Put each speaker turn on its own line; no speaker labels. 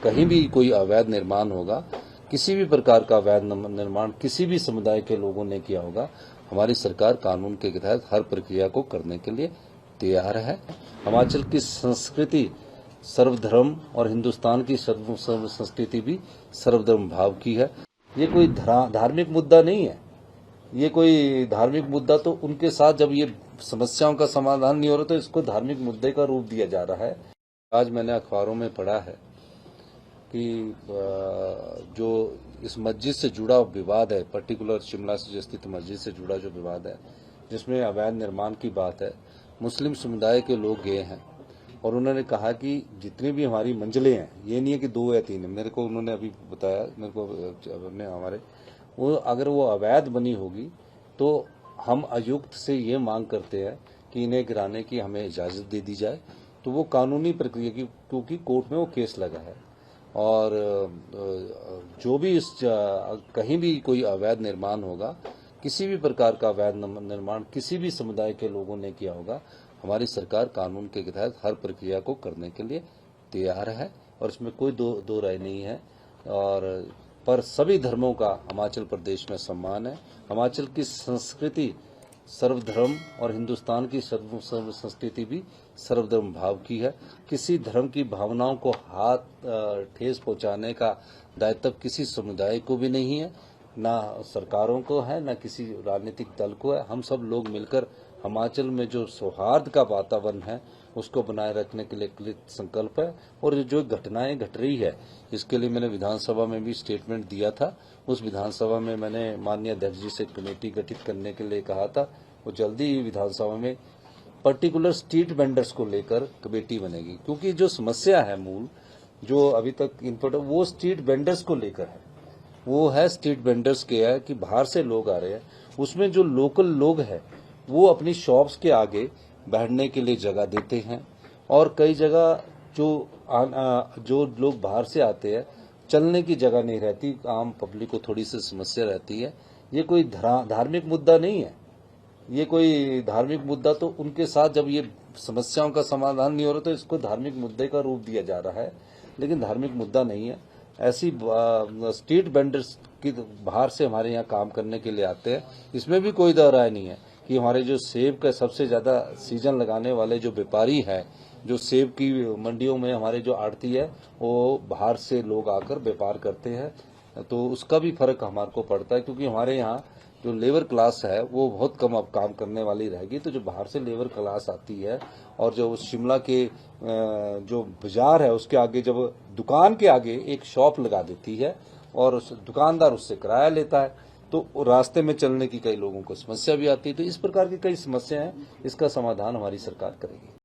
कहीं भी कोई अवैध निर्माण होगा, किसी भी प्रकार का अवैध निर्माण किसी भी समुदाय के लोगों ने किया होगा, हमारी सरकार कानून के तहत हर प्रक्रिया को करने के लिए तैयार है। हिमाचल की संस्कृति सर्वधर्म और हिंदुस्तान की सर्व संस्कृति भी सर्वधर्म भाव की है। ये कोई धार्मिक मुद्दा नहीं है। ये कोई धार्मिक मुद्दा तो उनके साथ जब ये समस्याओं का समाधान नहीं हो रहा तो इसको धार्मिक मुद्दे का रूप दिया जा रहा है। आज मैंने अखबारों में पढ़ा है कि जो इस मस्जिद से जुड़ा विवाद है, पर्टिकुलर शिमला से स्थित मस्जिद से जुड़ा जो विवाद है, जिसमें अवैध निर्माण की बात है, मुस्लिम समुदाय के लोग गए हैं और उन्होंने कहा कि जितनी भी हमारी मंजिलें हैं, ये नहीं है कि 2 या 3 है, मेरे को उन्होंने अभी बताया, मेरे को अपने हमारे वो अगर वो अवैध बनी होगी तो हम आयुक्त से ये मांग करते हैं कि इन्हें गिराने की हमें इजाज़त दे दी जाए। तो वो कानूनी प्रक्रिया की, क्योंकि कोर्ट में वो केस लगा है और जो भी इस कहीं भी कोई अवैध निर्माण होगा, किसी भी प्रकार का अवैध निर्माण किसी भी समुदाय के लोगों ने किया होगा, हमारी सरकार कानून के तहत हर प्रक्रिया को करने के लिए तैयार है और इसमें कोई दो राय नहीं है। और पर सभी धर्मों का हिमाचल प्रदेश में सम्मान है। हिमाचल की संस्कृति सर्वधर्म और हिंदुस्तान की सर्व संस्कृति भी सर्वधर्म भाव की है। किसी धर्म की भावनाओं को ठेस पहुंचाने का दायित्व किसी समुदाय को भी नहीं है, ना सरकारों को है, ना किसी राजनीतिक दल को है। हम सब लोग मिलकर हिमाचल में जो सौहार्द का वातावरण है उसको बनाए रखने के लिए कृत संकल्प है। और जो घटनाएं घट रही है, इसके लिए मैंने विधानसभा में भी स्टेटमेंट दिया था। उस विधानसभा में मैंने माननीय अध्यक्ष जी से कमेटी गठित करने के लिए कहा था। वो जल्दी ही विधानसभा में पर्टिकुलर स्ट्रीट वेंडर्स को लेकर कमेटी बनेगी, क्योंकि जो समस्या है मूल जो अभी तक इनपुट वो स्ट्रीट वेंडर्स को लेकर है। वो है स्ट्रीट वेंडर्स के है कि बाहर से लोग आ रहे हैं, उसमें जो लोकल लोग हैं वो अपनी शॉप्स के आगे बैठने के लिए जगह देते हैं और कई जगह जो लोग बाहर से आते हैं चलने की जगह नहीं रहती, आम पब्लिक को थोड़ी सी समस्या रहती है। ये कोई धार्मिक मुद्दा नहीं है। ये कोई धार्मिक मुद्दा तो उनके साथ जब ये समस्याओं का समाधान नहीं हो रहा तो इसको धार्मिक मुद्दे का रूप दिया जा रहा है, लेकिन धार्मिक मुद्दा नहीं है। ऐसी स्ट्रीट वेंडर्स की बाहर से हमारे यहाँ काम करने के लिए आते हैं। इसमें भी कोई दो राय नहीं है कि हमारे जो सेब का सबसे ज़्यादा सीजन लगाने वाले जो व्यापारी हैं, जो सेब की मंडियों में हमारे जो आड़ती है, वो बाहर से लोग आकर व्यापार करते हैं, तो उसका भी फर्क हमारे को पड़ता है। क्योंकि हमारे यहाँ जो लेबर क्लास है वो बहुत कम अब काम करने वाली रहेगी, तो जो बाहर से लेबर क्लास आती है और जो शिमला के जो बाजार है उसके आगे जब दुकान के आगे एक शॉप लगा देती है और उस दुकानदार उससे किराया लेता है, तो रास्ते में चलने की कई लोगों को समस्या भी आती है। तो इस प्रकार की कई समस्या हैं, इसका समाधान हमारी सरकार करेगी।